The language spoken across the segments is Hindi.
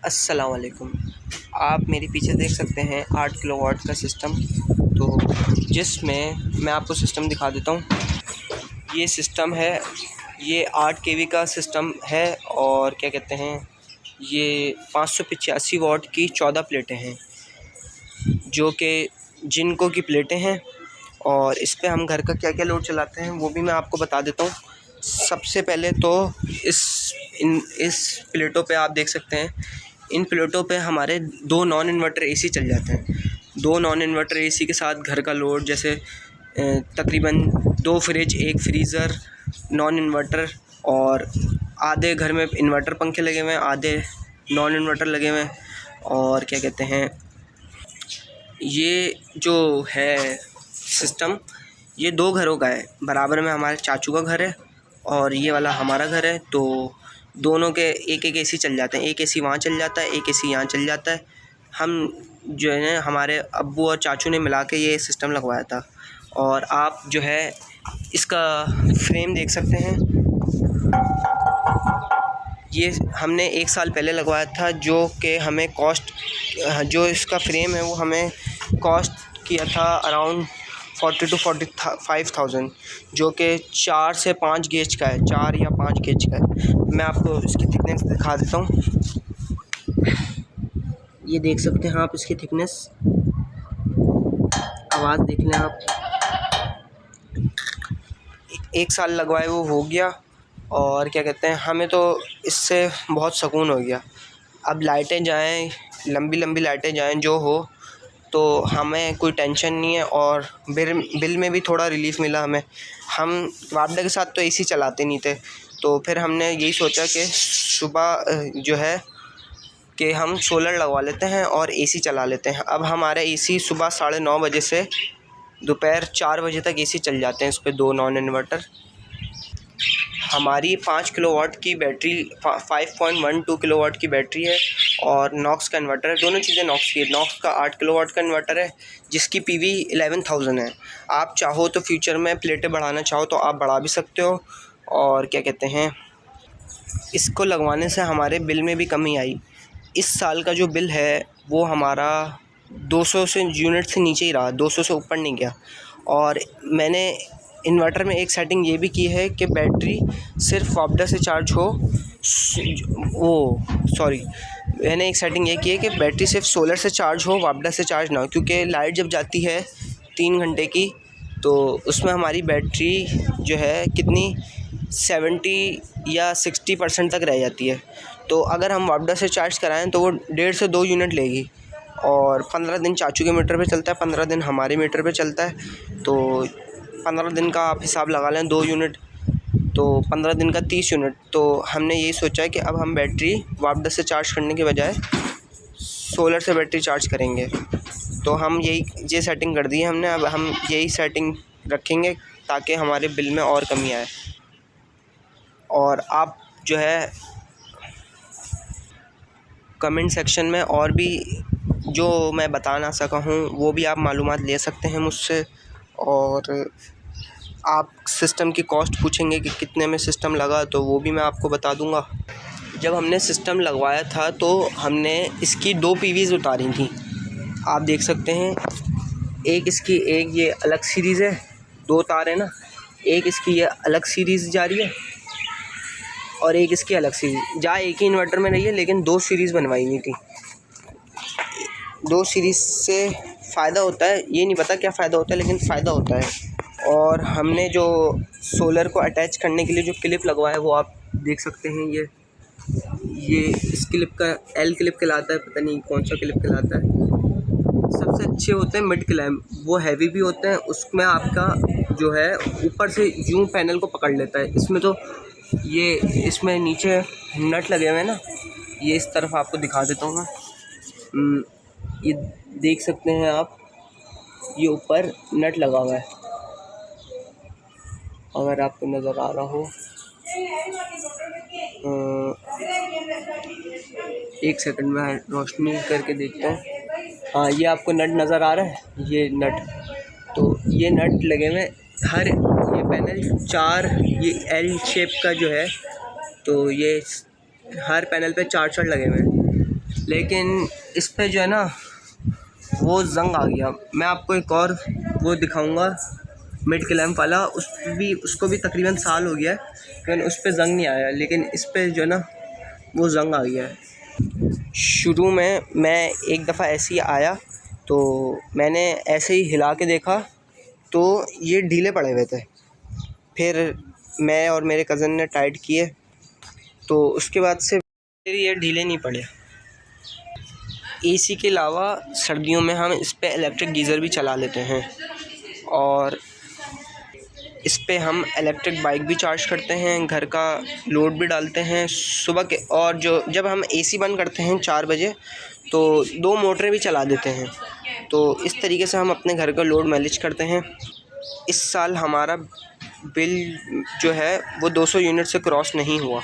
अस्सलाम वालेकुम। आप मेरे पीछे देख सकते हैं 8 किलोवाट का सिस्टम, तो जिसमें मैं आपको सिस्टम दिखा देता हूँ। ये सिस्टम है, ये 8 केवी का सिस्टम है और क्या कहते हैं, ये 585 वाट की 14 प्लेटें हैं, जो कि जिनको की प्लेटें हैं। और इस पे हम घर का क्या क्या लोड चलाते हैं वो भी मैं आपको बता देता हूँ। सबसे पहले तो इस प्लेटों पे आप देख सकते हैं, इन प्लेटों पे हमारे 2 नॉन इन्वर्टर एसी चल जाते हैं। 2 नॉन इन्वर्टर एसी के साथ घर का लोड जैसे तकरीबन 2 फ्रिज, 1 फ्रीज़र, नॉन इन्वर्टर, और आधे घर में इन्वर्टर पंखे लगे हुए हैं, आधे नॉन इन्वर्टर लगे हुए हैं। और क्या कहते हैं, ये जो है सिस्टम, ये 2 घरों का है। बराबर में हमारे चाचू का घर है और ये वाला हमारा घर है, तो दोनों के एक एक एसी चल जाते हैं। एक एसी वहाँ चल जाता है, एक एसी यहाँ चल जाता है। हम जो है ना, हमारे अब्बू और चाचू ने मिला के ये सिस्टम लगवाया था। और आप जो है इसका फ्रेम देख सकते हैं, ये हमने 1 साल पहले लगवाया था, जो कि हमें कॉस्ट, जो इसका फ्रेम है वो हमें कॉस्ट किया था अराउंड 40 to 45,000, जो कि 4 से 5 गेज का है, 4 या 5 गेज का है। मैं आपको इसकी थिकनेस दिखा देता हूँ। ये देख सकते हैं आप इसकी थिकनेस, आवाज़ देख लें आप। 1 साल लगवाए वो हो गया, और क्या कहते हैं, हमें तो इससे बहुत सुकून हो गया। अब लाइटें जाएँ, लंबी लंबी लाइटें जाएँ जो हो, तो हमें कोई टेंशन नहीं है। और बिल में भी थोड़ा रिलीफ़ मिला हमें। हम वापडा के साथ तो एसी चलाते नहीं थे, तो फिर हमने यही सोचा कि सुबह जो है कि हम सोलर लगवा लेते हैं और एसी चला लेते हैं। अब हमारा एसी सुबह 9:30 बजे से दोपहर 4 बजे तक एसी चल जाते हैं। इस पे 2 नॉन इन्वर्टर, हमारी 5 किलोवाट की बैटरी, 5.12 किलोवाट की बैटरी है, और नॉक्स का इन्वर्टर है। दोनों चीज़ें नॉक्स की है। नॉक्स का 8 किलोवाट का इन्वर्टर है, जिसकी पीवी 11,000 है। आप चाहो तो फ्यूचर में प्लेटें बढ़ाना चाहो तो आप बढ़ा भी सकते हो। और क्या कहते हैं, इसको लगवाने से हमारे बिल में भी कमी आई। इस साल का जो बिल है वो हमारा 200 से यूनिट से नीचे ही रहा, 200 से ऊपर नहीं गया। और मैंने इन्वर्टर में एक सेटिंग ये भी की है कि बैटरी सिर्फ वापडा से चार्ज हो, मैंने एक सेटिंग ये की है कि बैटरी सिर्फ सोलर से चार्ज हो, वापडा से चार्ज ना हो। क्योंकि लाइट जब जाती है 3 घंटे की, तो उसमें हमारी बैटरी जो है कितनी 70 या 60% तक रह जाती है। तो अगर हम वापडा से चार्ज कराएं तो वो 1.5 से 2 यूनिट लेगी। और 15 दिन चाचू के मीटर पे चलता है, 15 दिन हमारे मीटर पे चलता है। तो 15 दिन का आप हिसाब लगा लें, 2 यूनिट, तो 15 दिन का 30 यूनिट। तो हमने यही सोचा है कि अब हम बैटरी वापडा से चार्ज करने के बजाय सोलर से बैटरी चार्ज करेंगे। तो हम ये सेटिंग कर दी है हमने। अब हम यही सेटिंग रखेंगे ताकि हमारे बिल में और कमी आए। और आप जो है कमेंट सेक्शन में और भी जो मैं बता ना सका हूँ वो भी आप मालूमात ले सकते हैं मुझसे। और आप सिस्टम की कॉस्ट पूछेंगे कि कितने में सिस्टम लगा, तो वो भी मैं आपको बता दूंगा। जब हमने सिस्टम लगवाया था तो हमने इसकी 2 पीवीज़ उतारी थी, आप देख सकते हैं। एक इसकी, एक ये अलग सीरीज़ है, 2 तार है ना, एक इसकी ये अलग सीरीज़ जा रही है और एक इसकी अलग सीरीज़। जहाँ एक ही इन्वर्टर में रही है, लेकिन 2 सीरीज़ बनवाई हुई थी। 2 सीरीज़ से फ़ायदा होता है, ये नहीं पता क्या फ़ायदा होता है, लेकिन फ़ायदा होता है। और हमने जो सोलर को अटैच करने के लिए जो क्लिप लगवाया है वो आप देख सकते हैं। ये इस क्लिप का एल क्लिप कहलाता है, पता नहीं कौन सा क्लिप कहलाता है। सबसे अच्छे होते हैं मिड क्लैम्प, वो हैवी भी होते हैं। उसमें आपका जो है ऊपर से यूँ पैनल को पकड़ लेता है। इसमें तो ये इसमें नीचे नट लगे हुए हैं ना, ये इस तरफ आपको दिखा देता हूँ मैं। ये देख सकते हैं आप, ये ऊपर नट लगा हुआ है, अगर आपको नज़र आ रहा हो। एक सेकंड में रोशनी करके देखता हूँ। हाँ, ये आपको नट नज़र आ रहा है, ये नट, तो ये नट लगे हुए हर, ये पैनल 4, ये एल शेप का जो है, तो ये हर पैनल पे 4 लगे हुए हैं। लेकिन इस पे जो है ना वो जंग आ गया। मैं आपको एक और वो दिखाऊंगा मिड क्लैम्प वाला, उसको भी तकरीबन साल हो गया है, लेकिन उस पर जंग नहीं आया, लेकिन इस पे जो है ना वो जंग आ गया है। शुरू में मैं एक दफ़ा ऐसे ही आया तो मैंने ऐसे ही हिला के देखा तो ये ढीले पड़े हुए थे। फिर मैं और मेरे कज़न ने टाइट किए तो उसके बाद से फिर ये ढीले नहीं पड़े। एसी के अलावा सर्दियों में हम इस पे इलेक्ट्रिक गीज़र भी चला लेते हैं और इस पे हम इलेक्ट्रिक बाइक भी चार्ज करते हैं, घर का लोड भी डालते हैं सुबह के। और जब हम एसी बंद करते हैं 4 बजे तो 2 मोटरें भी चला देते हैं। तो इस तरीके से हम अपने घर का लोड मैनेज करते हैं। इस साल हमारा बिल जो है वो 200 यूनिट से क्रॉस नहीं हुआ।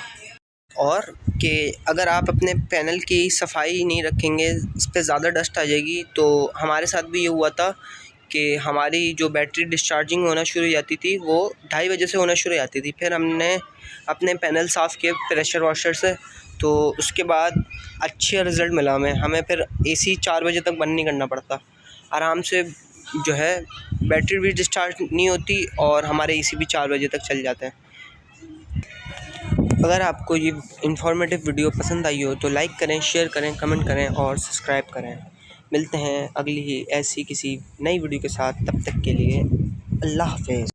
और कि अगर आप अपने पैनल की सफाई नहीं रखेंगे, इस पर ज़्यादा डस्ट आ जाएगी। तो हमारे साथ भी ये हुआ था कि हमारी जो बैटरी डिस्चार्जिंग होना शुरू हो जाती थी वो 2:30 बजे से होना शुरू हो जाती थी। फिर हमने अपने पैनल साफ़ किए प्रेशर वॉशर से, तो उसके बाद अच्छा रिज़ल्ट मिला हमें फिर एसी 4 बजे तक बंद नहीं करना पड़ता। आराम से जो है बैटरी भी डिस्चार्ज नहीं होती और हमारे एसी भी 4 बजे तक चल जाते हैं। अगर आपको ये इन्फॉर्मेटिव वीडियो पसंद आई हो तो लाइक करें, शेयर करें, कमेंट करें और सब्सक्राइब करें। मिलते हैं अगली ही ऐसी किसी नई वीडियो के साथ, तब तक के लिए अल्लाह हाफ़िज़।